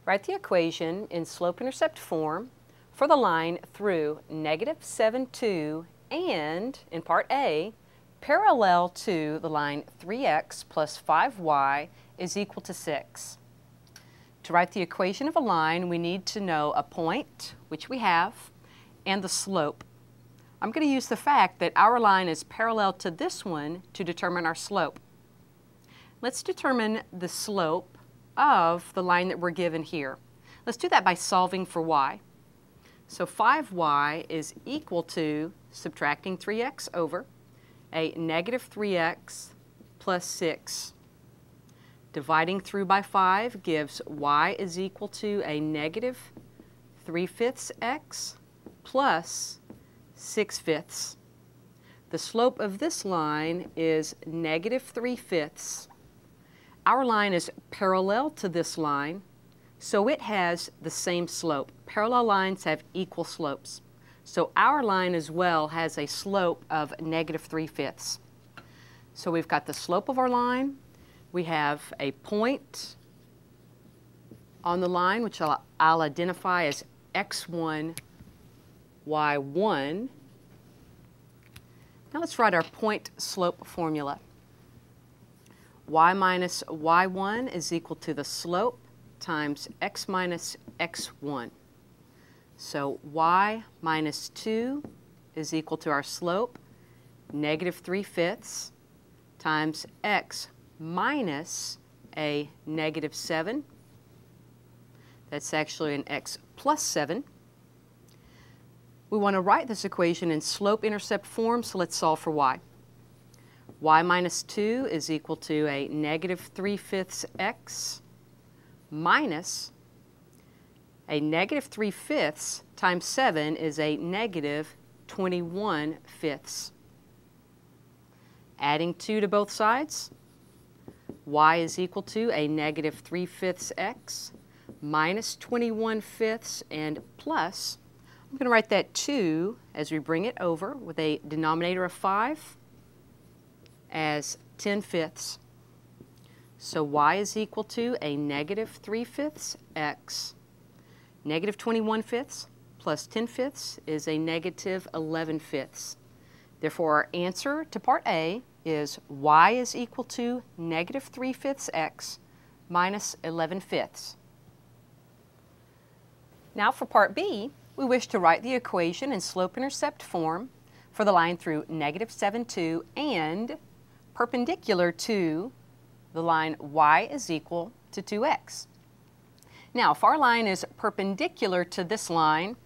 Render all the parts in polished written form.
Write the equation in slope-intercept form for the line through -7, 2 and, in part A, parallel to the line 3x plus 5y is equal to 6. To write the equation of a line, we need to know a point, which we have, and the slope. I'm going to use the fact that our line is parallel to this one to determine our slope. Let's determine the slope of the line that we're given here. Let's do that by solving for y. So 5y is equal to, subtracting 3x over, a negative 3x plus 6. Dividing through by 5 gives y is equal to a negative 3/5 x plus 6/5. The slope of this line is negative 3/5. Our line is parallel to this line, so it has the same slope. Parallel lines have equal slopes. So our line as well has a slope of negative 3/5. So we've got the slope of our line. We have a point on the line, which I'll identify as x1, y1. Now let's write our point slope formula. Y minus y1 is equal to the slope times x minus x1. So y minus 2 is equal to our slope, negative 3/5, times x minus a negative 7. That's actually an x plus 7. We want to write this equation in slope-intercept form, so let's solve for y. Y minus 2 is equal to a negative 3/5 x minus a negative 3/5 times 7 is a negative 21/5. Adding 2 to both sides, y is equal to a negative 3/5 x minus 21/5 and plus, I'm going to write that 2 as we bring it over with a denominator of 5 as 10/5. So y is equal to a negative 3/5 x. Negative 21/5 plus 10/5 is a negative 11/5. Therefore, our answer to part A is y is equal to negative 3/5 x minus 11/5. Now for part B, we wish to write the equation in slope-intercept form for the line through -7, 2 and perpendicular to the line y is equal to 2x. Now, if our line is perpendicular to this line,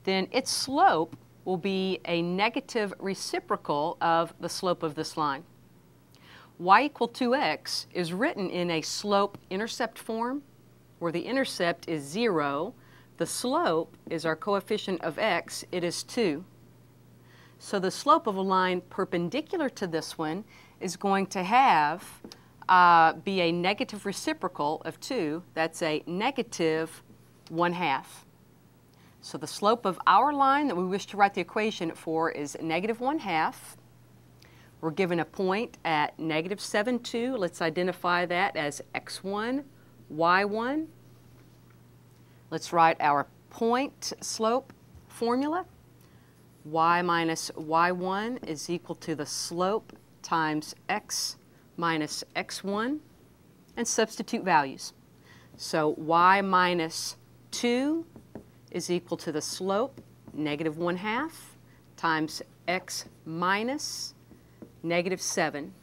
then its slope will be a negative reciprocal of the slope of this line. Y equal 2x is written in a slope-intercept form where the intercept is 0. The slope is our coefficient of x. It is 2. So the slope of a line perpendicular to this one is going to have be a negative reciprocal of 2. That's a negative 1/2. So the slope of our line that we wish to write the equation for is negative 1/2. We're given a point at -7, 2. Let's identify that as x1, y1. Let's write our point slope formula. Y minus y1 is equal to the slope times x minus x1, and substitute values. So y minus 2 is equal to the slope, negative 1/2, times x minus negative 7.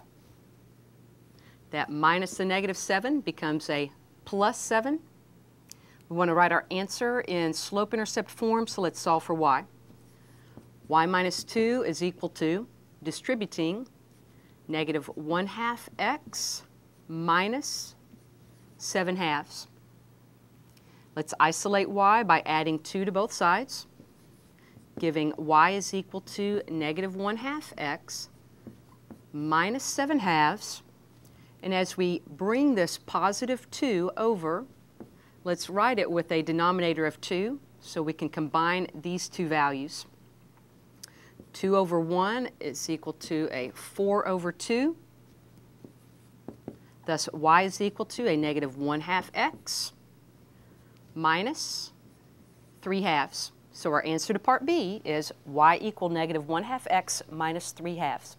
That minus the negative 7 becomes a plus 7. We want to write our answer in slope-intercept form, so let's solve for y. Y minus 2 is equal to, distributing, negative 1/2 x minus 7/2. Let's isolate y by adding 2 to both sides, giving y is equal to negative 1/2 x minus 7/2. And as we bring this positive 2 over, let's write it with a denominator of 2 so we can combine these two values. 2 over 1 is equal to a 4 over 2. Thus, y is equal to a negative 1/2 x. minus 3/2. So our answer to part B is y equal -1/2 x minus 3/2.